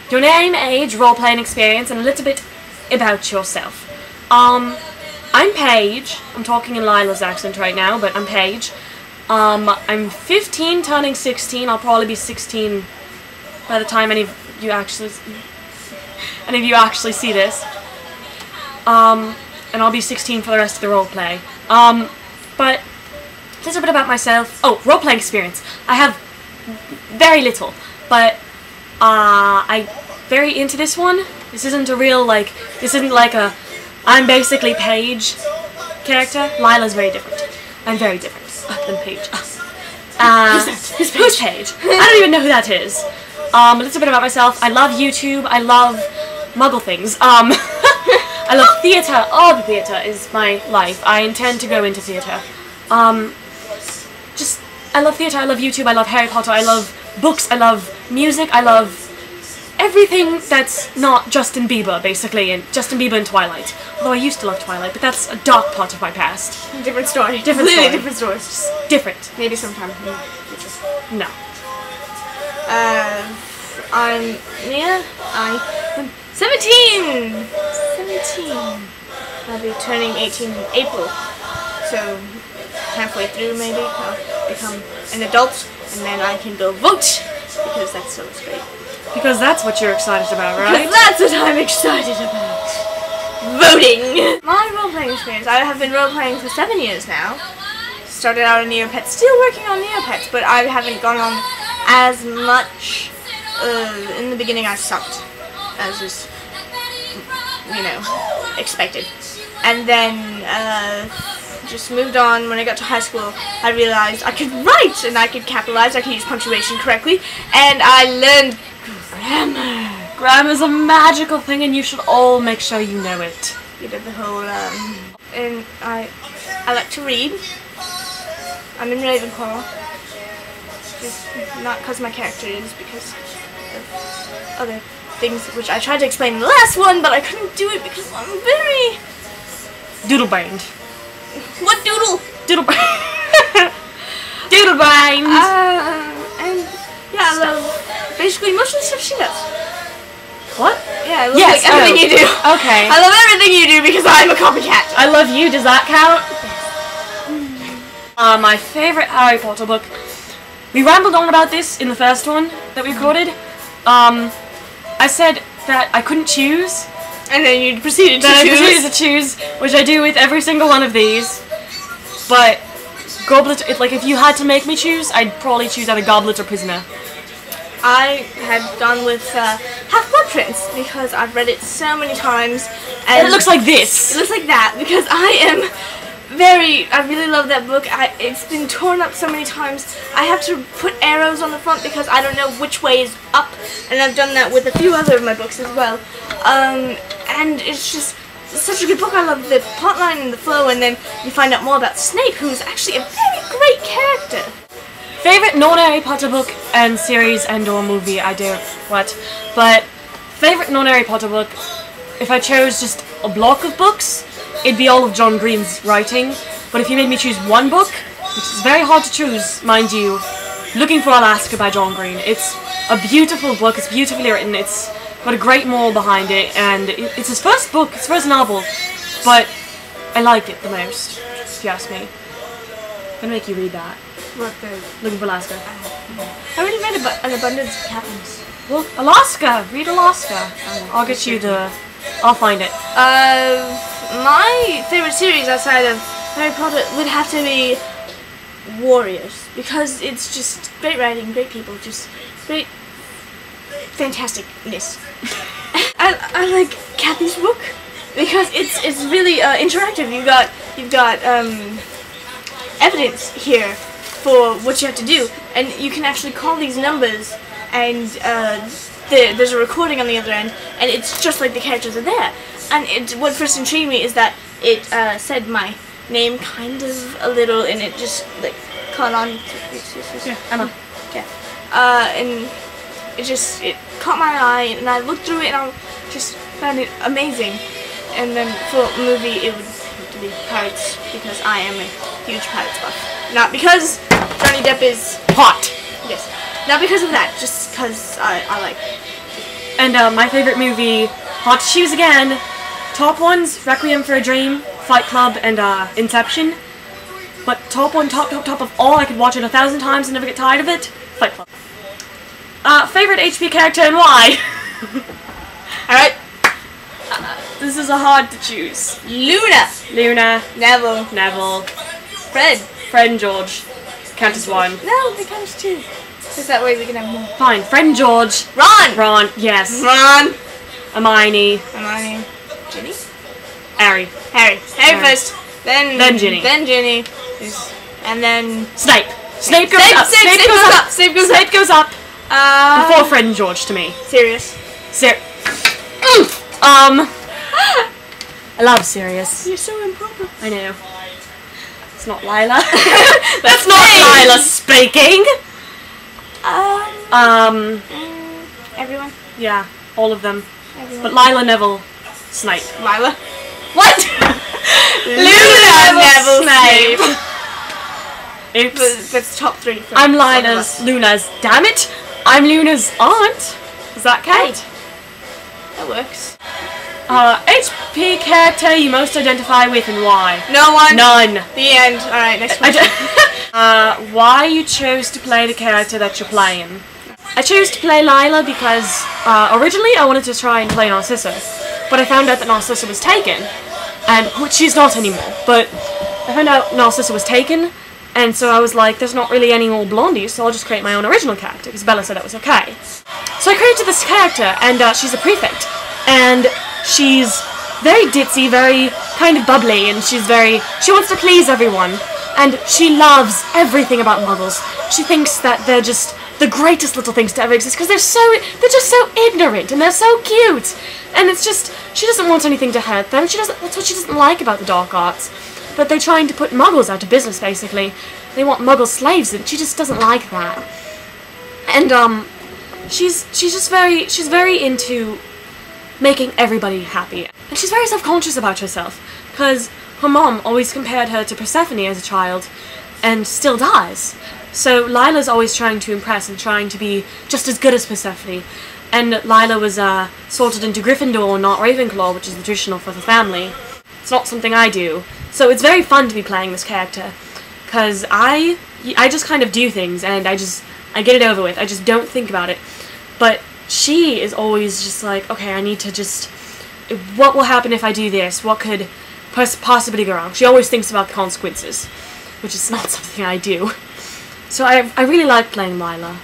your name, age, role-playing experience, and a little bit about yourself. I'm Paige. I'm talking in Lila's accent right now, but I'm Paige. I'm 15, turning 16. I'll probably be 16 by the time any of you actually see this. And I'll be 16 for the rest of the roleplay. But a little bit about myself. Oh, roleplaying experience. I have very little, but I'm very into this one. This isn't a real, this isn't like a I'm basically Paige character. Lila's very different. I'm very different than Paige. Who's Paige? I don't even know who that is. A little bit about myself. I love YouTube. I love Muggle things. I love theatre. Oh, the theatre is my life. I intend to go into theatre. I love theatre. I love YouTube. I love Harry Potter. I love books. I love music. I love everything that's not Justin Bieber, basically, and Justin Bieber and Twilight. Although I used to love Twilight, but that's a dark part of my past. Different story. Different stories. Just different. Maybe sometime. No. I'm Mia. I'm 17! 17. I'll be turning 18 in April. So, halfway through maybe, I'll become an adult, and then I can go vote, because that's so great. Because that's what you're excited about, right? Because that's what I'm excited about. Voting! My role-playing experience, I have been role-playing for 7 years now. Started out in Neopets, still working on Neopets, but I haven't gone on as much. In the beginning I sucked, as is, expected. And then, just moved on. When I got to high school, I realized I could write, and I could capitalize, I could use punctuation correctly, and I learned grammar. Grammar's a magical thing, and you should all make sure you know it. You did the whole, and I like to read. I'm in Ravenclaw. Just not because my character is, because of other things, which I tried to explain in the last one, but I couldn't do it because I'm very... Doodle-brained. What doodle? Doodle-brained. Doodle-brained! And, yeah, I love basically most of the stuff she does. What? Yeah, I love everything you do. Okay. I love everything you do because I'm a copycat. I love you, does that count? My favorite Harry Potter book. We rambled on about this in the first one that we recorded. I said that I couldn't choose. And then you proceeded to choose, which I do with every single one of these. But Goblet, if you had to make me choose, I'd probably choose either Goblet or Prisoner. I had gone with Half-Blood Prince because I've read it so many times. And it looks like this. It looks like that because I really love that book. It's been torn up so many times. I have to put arrows on the front because I don't know which way is up, and I've done that with a few other of my books as well. And it's just such a good book. I love the plotline and the flow, and then you find out more about Snape, who's actually a very great character. Favorite non-Harry Potter book and series and/or movie? But favorite non-Harry Potter book, if I chose just a block of books, it'd be all of John Green's writing. But if you made me choose one book, which is very hard to choose, mind you, Looking for Alaska by John Green. It's a beautiful book, it's beautifully written, it's got a great moral behind it, and it's his first book, his first novel, but I like it the most, if you ask me. I'm gonna make you read that. What the? Looking for Alaska. I already read An Abundance of Captains. Well, Alaska! Read Alaska. I'll get you I'll find it. My favorite series outside of Harry Potter would have to be Warriors, because it's just great writing, great people, just great fantasticness. I like Kathy's book because it's really interactive. You've got evidence here for what you have to do, and you can actually call these numbers, and there's a recording on the other end, and it's just like the characters are there. And what first intrigued me is that it said my name kind of a little, and it just caught on. Yeah, Emma. Yeah. And it caught my eye, and I looked through it, and I just found it amazing. And then for a movie, it would have to be Pirates, because I am a huge Pirates buff. Not because Johnny Depp is hot. Yes. Not because of that, just because I like it. And my favorite movie, hot to choose again. Top ones, Requiem for a Dream, Fight Club, and Inception. But top of all, I could watch it 1,000 times and never get tired of it, Fight Club. Favorite HP character and why? Alright. This is a hard to choose. Luna. Neville. Fred and George. Count as one. No, they count as two. Because that way we can have more. Fine. Fred and George. Ron. Yes. Ron. Hermione. Ginny? Harry First. Then Ginny. Then Ginny. And then Snape goes up. Snape goes up. Before Fred and George to me. Sirius. I love Sirius. You're so improper. I know. It's not Lila. That's not Lila speaking. Everyone. Yeah, all of them. Everyone. But Lila, Neville, Snape. Lila. What? Luna, Neville, Snape. Oops. That's top three. I'm Luna's. Damn it! I'm Luna's aunt. Does that count? That works. HP character you most identify with and why? No one. None. The end. Alright, next one. Why you chose to play the character that you're playing? I chose to play Lila because originally I wanted to try and play Narcissa, but I found out that Narcissa was taken, and which she's not anymore. But I found out Narcissa was taken, and so I was like, there's not really any more blondies, so I'll just create my own original character because Bella said that was okay. So I created this character, and she's a prefect, and she's very ditzy, very kind of bubbly, and she wants to please everyone, and she loves everything about Muggles. She thinks that they're just the greatest little things to ever exist because they're just so ignorant and they're so cute, and it's just she doesn't want anything to hurt them. That's what she doesn't like about the dark arts. But they're trying to put Muggles out of business, basically. They want Muggle slaves, and she just doesn't like that. And she's very into making everybody happy, and she's very self-conscious about herself because her mom always compared her to Persephone as a child, and still does. So Lila's always trying to impress and trying to be just as good as Persephone. And Lila was sorted into Gryffindor, not Ravenclaw, which is the traditional for the family. It's not something I do. So it's very fun to be playing this character, because I just kind of do things, and I get it over with. I just don't think about it. But she is always just like, okay, I need to just... What will happen if I do this? What could possibly go wrong? She always thinks about the consequences, which is not something I do. So I really like playing Lila.